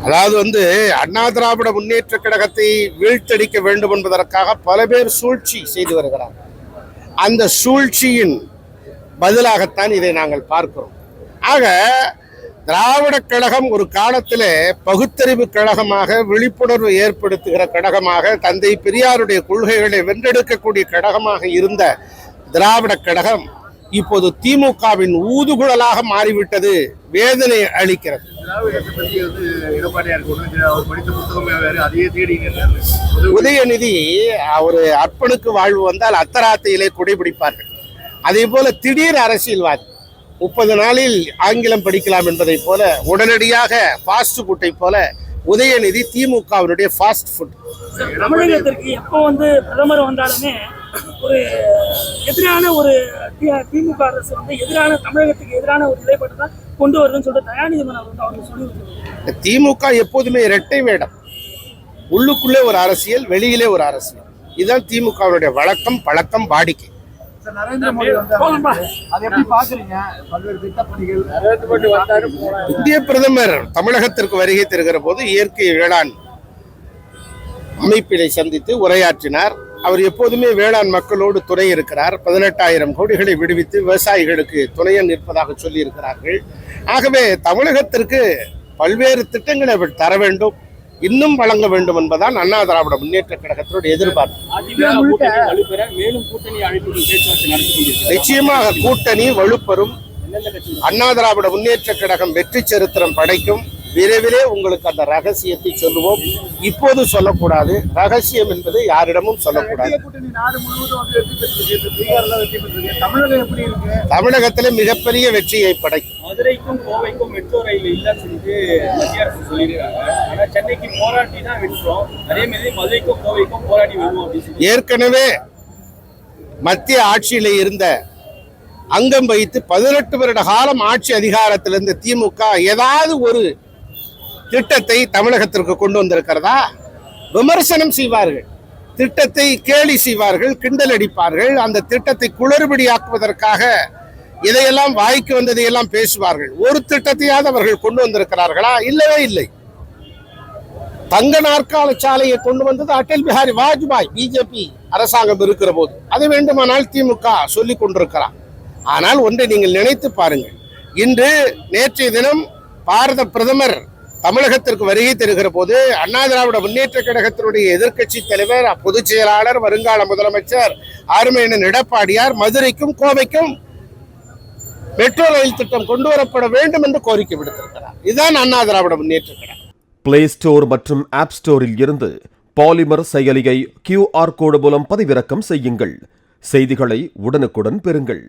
அதாவது அண்ணா திராவிட முன்னேற்ற கழகத்தை வீழ்த்தடிக்க வேண்டும் என்பதற்காக பல பேர் சூழ்ச்சி செய்து வருகிறார். அந்த சூழ்ச்சியின் பதிலாகத்தான் இதை நாங்கள் பார்க்கிறோம். ஆக திராவிட கழகம் ஒரு காலத்திலே பகுத்தறிவு கழகமாக, விழிப்புணர்வு ஏற்படுத்துகிற கழகமாக, தந்தை பெரியாருடைய கொள்கைகளை வென்றெடுக்கக்கூடிய கழகமாக இருந்த திராவிட கழகம் இப்போது திமுகவின் ஊதுகுழலாக மாறிவிட்டது. வேதனை அளிக்கிறது. உதயநிதி ஒரு அர்ப்பனுக்கு வாழ்வு வந்தால் அத்தராத்தையிலே குடைபிடிப்பார்கள். அதே போல திடீர் அரசியல்வாதி 30 நாளில் ஆங்கிலம் படிக்கலாம் என்பதை போல உடனடியாக ஃபாஸ்ட் ஃபுட்டை போல உதயநிதி திமுகவினுடைய ஃபாஸ்ட் ஃபுட். தமிழகத்திற்கு எப்போ பிரதமர் வந்தாலுமே ஒரு எதிரான ஒரு திமுக அரசு எதிரான தமிழகத்துக்கு எதிரான ஒரு நிலைப்பாடு தான் கொண்டு வருதுன்னு சொல்லிட்டு தயாநிதி அவர் சொல்லி திமுக எப்போதுமே இரட்டை வேடம். உள்ளுக்குள்ளே ஒரு அரசியல், வெளியிலே ஒரு அரசியல். இதுதான் திமுகவுடைய வழக்கம், பழக்கம், வாடிக்கை. இந்திய பிரதமர் தமிழகத்திற்கு வருகை தருகிற போது இயற்கை வேளாண் அமைப்பினை சந்தித்து உரையாற்றினார். அவர் எப்போதுமே வேளாண் மக்களோடு துணை இருக்கிறார். 18,000 கோடிகளை விடுவித்து விவசாயிகளுக்கு துணையன் நிற்பதாக சொல்லி இருக்கிறார்கள். ஆகவே தமிழகத்திற்கு பல்வேறு திட்டங்களை அவர் தர வேண்டும், இன்னும் வழங்க வேண்டும் என்பதான் அண்ணா திராவிட முன்னேற்ற கழகத்தினுடைய எதிர்பார்ப்பு. நிச்சயமாக கூட்டணி வலுப்பெறும். அண்ணா திராவிட முன்னேற்ற கழகம் வெற்றி சரித்திரம் படைக்கும். விரைவிலே உங்களுக்கு அந்த ரகசியத்தை சொல்லுவோம். இப்போது சொல்லக்கூடாது. ரகசியம் என்பது யாரிடமும் சொல்லக்கூடாது. தமிழகத்திலே மிகப்பெரிய வெற்றியை படைக்கும். மதுரைக்கும் கோவைக்கும் மெட்ரோ ரயில் இல்லைன்னு சொல்லிட்டு மத்திய அரசு சொல்லியிருக்காங்க. ஆனா சென்னைக்கு போராட்டி தான் வென்றோம். அதே மாதிரி மதுரைக்கும் கோவைக்கும் போராடி வருவோம் அப்படின்னு ஏற்கனவே மத்திய ஆட்சியில இருந்த அங்கம் வைத்து 18 வருட காலம் ஆட்சி அதிகாரத்தில் இருந்த திமுக ஏதாவது ஒரு திட்டத்தை தமிழகத்திற்கு கொண்டு வந்திருக்கிறதா? விமர்சனம் செய்வார்கள், திட்டத்தை கேலி செய்வார்கள், கிண்டல் அடிப்பார்கள். அந்த திட்டத்தை குளறுபடியாக்குவதற்காக இதையெல்லாம் வாய்க்கு வந்ததையெல்லாம் பேசுவார்கள். ஒரு திட்டத்தையாவது அவர்கள் கொண்டு வந்திருக்கிறார்களா? இல்லவே இல்லை. தங்க நாற்கால சாலையை கொண்டு வந்தது அடல் பிஹாரி வாஜ்பாய் பிஜேபி அரசாங்கம் இருக்கிற போது. அதை வேண்டுமானால் திமுக சொல்லிக் கொண்டிருக்கிறார். ஆனால் ஒன்றை நீங்கள் நினைத்து பாருங்கள். நேற்றைய தினம் பாரத பிரதமர் தமிழகத்திற்கு வருகை தருகிற போது அண்ணா திராவிட முன்னேற்ற கழகத்தினுடைய எதிர்க்கட்சி தலைவர், பொதுச் செயலாளர், வருங்கால முதலமைச்சர் அருமையண்ணன் எடப்பாடியார் மதுரைக்கும் கோவைக்கும் மெட்ரோ ரயில் திட்டம் கொண்டு வரப்பட வேண்டும் என்று கோரிக்கை விடுத்திருக்கிறார். இதுதான் அண்ணா திராவிட முன்னேற்ற கழகம். பிளே ஸ்டோர் மற்றும் ஆப் ஸ்டோரில் இருந்து பாலிமர் செயலியை QR கோடு மூலம் பதிவிறக்கம் செய்யுங்கள். செய்திகளை உடனுக்குடன் பெறுங்கள்.